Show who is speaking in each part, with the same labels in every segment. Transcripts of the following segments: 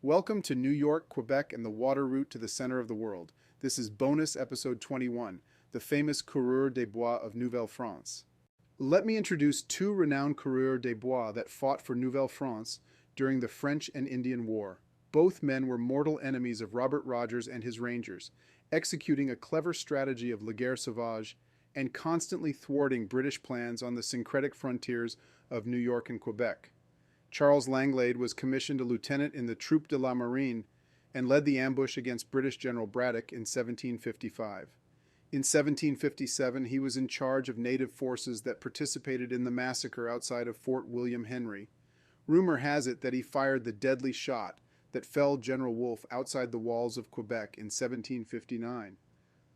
Speaker 1: Welcome to New York, Quebec, and the water route to the center of the world. This is bonus episode 21, the famous Coureurs des bois of Nouvelle-France. Let me introduce two renowned coureurs des bois that fought for Nouvelle-France during the French and Indian War. Both men were mortal enemies of Robert Rogers and his Rangers, executing a clever strategy of la guerre sauvage and constantly thwarting British plans on the syncretic frontiers of New York and Quebec. Charles Langlade was commissioned a lieutenant in the Troupe de la Marine and led the ambush against British General Braddock in 1755. In 1757, he was in charge of native forces that participated in the massacre outside of Fort William Henry. Rumor has it that he fired the deadly shot that felled General Wolfe outside the walls of Quebec in 1759.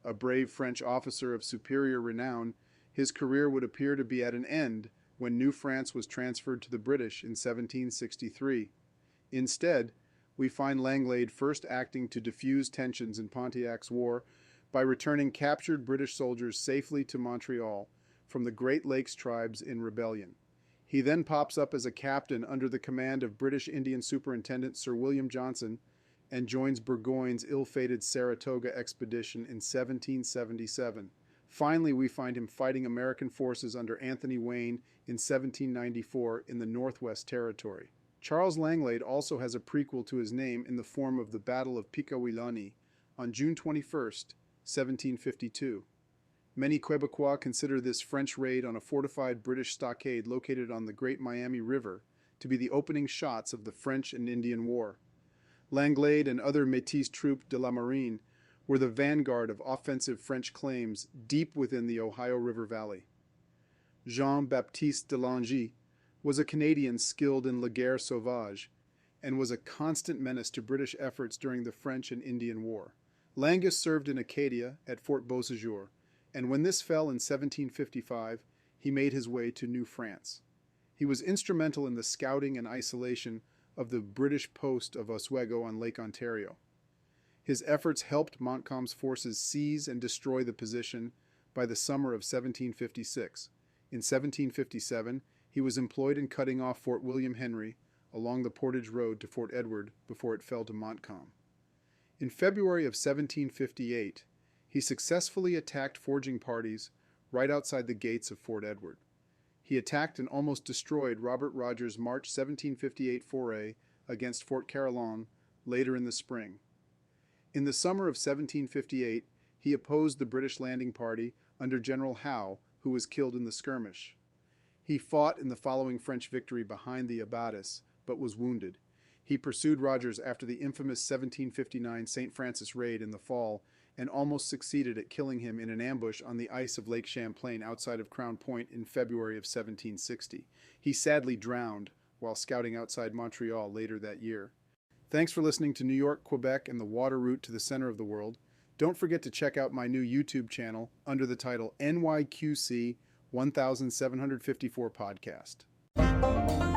Speaker 1: A brave French officer of superior renown, his career would appear to be at an end when New France was transferred to the British in 1763. Instead, we find Langlade first acting to diffuse tensions in Pontiac's War by returning captured British soldiers safely to Montreal from the Great Lakes tribes in rebellion. He then pops up as a captain under the command of British Indian Superintendent Sir William Johnson and joins Burgoyne's ill-fated Saratoga expedition in 1777. Finally, we find him fighting American forces under Anthony Wayne in 1794 in the Northwest Territory. Charles Langlade also has a prequel to his name in the form of the Battle of Pickawillany on June 21st, 1752. Many Quebecois consider this French raid on a fortified British stockade located on the Great Miami River to be the opening shots of the French and Indian War. Langlade and other Métis troupes de la Marine were the vanguard of offensive French claims deep within the Ohio River Valley. Jean-Baptiste de Langy was a Canadian skilled in la guerre sauvage and was a constant menace to British efforts during the French and Indian War. Langus served in Acadia at Fort Beauséjour, and when this fell in 1755, he made his way to New France. He was instrumental in the scouting and isolation of the British post of Oswego on Lake Ontario. His efforts helped Montcalm's forces seize and destroy the position by the summer of 1756. In 1757, he was employed in cutting off Fort William Henry along the Portage Road to Fort Edward before it fell to Montcalm. In February of 1758, he successfully attacked foraging parties right outside the gates of Fort Edward. He attacked and almost destroyed Robert Rogers' March 1758 foray against Fort Carillon later in the spring. In the summer of 1758, he opposed the British landing party under General Howe, who was killed in the skirmish. He fought in the following French victory behind the abattis, but was wounded. He pursued Rogers after the infamous 1759 St. Francis raid in the fall and almost succeeded at killing him in an ambush on the ice of Lake Champlain outside of Crown Point in February of 1760. He sadly drowned while scouting outside Montreal later that year. Thanks for listening to New York, Quebec, and the water route to the center of the world. Don't forget to check out my new YouTube channel under the title NYQC 1754 Podcast.